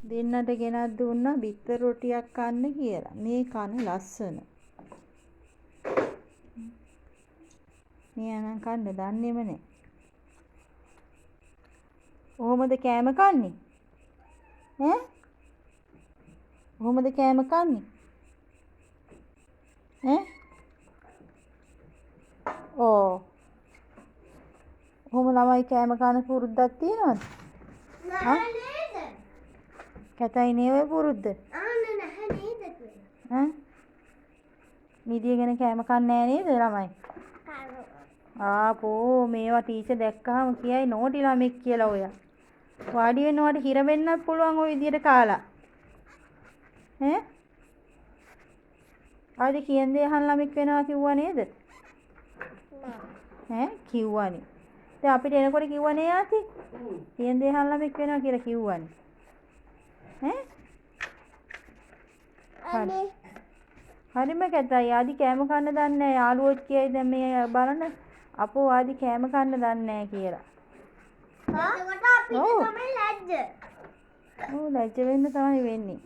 දෙන්නට ගෙනත් දුන්නා බිත්තර රොටියක් කන්න කියලා. මේ කන ලස්සන. මෙයා නම් කන්න දන්නේම නැහැ. කොහොමද කෑම කන්නේ? ඈ? කොහොමද කෑම කන්නේ? ඈ? ඕ. කොහොම ළමයි කෑම කන පුරුද්දක් තියනවද? නැහැ නේද? කැතයි නේ ඔය පුරුද්ද? නැහැ නේද කියලා. ඈ? නිදියගෙන කෑම කන්නේ නැහැ නේද ළමයි? ආපෝ මේවා ටීචර් දැක්කහම කියයි නෝටි ළමෙක් කියලා ඔයා. වාඩි වෙනවට හිර වෙන්නත් පුළුවන් ওই විදියට කාලා. ඈ? ආදි කියන දේ අහන් ළමෙක් වෙනවා කිව්වා නේද? ඈ කිව්වනේ. දැන් අපිට එනකොට කිව්වනේ ආති. කියන දේ අහන් ළමෙක් වෙනවා කියලා කිව්වනේ. ඈ? හරිම කැතයි. ආදි කෑම කන්න දන්නේ නැහැ. යාළුවෝත් කියයි දැන් මේ බලන්න අපෝ ආදි කෑම කන්න දන්නේ නැහැ කියලා. එතකොට අපිට තමයි ලැජ්ජ. ඔව් ලැජ්ජ වෙන්න තමයි වෙන්නේ.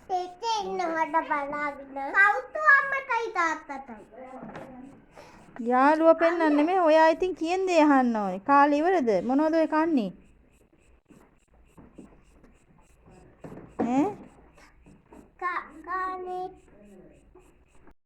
ටීචර් ඉන්නවට බලාගෙන. සෞතු අම්මටයි තාත්තටයි. යාළුවා පෙන්නන්න නෙමෙයි ඔයා ඉතින් කියන දේ අහන්න ඕනේ. කාලේ ඉවරද? මොනවද ඔය කන්නේ? ඈ? කාලේ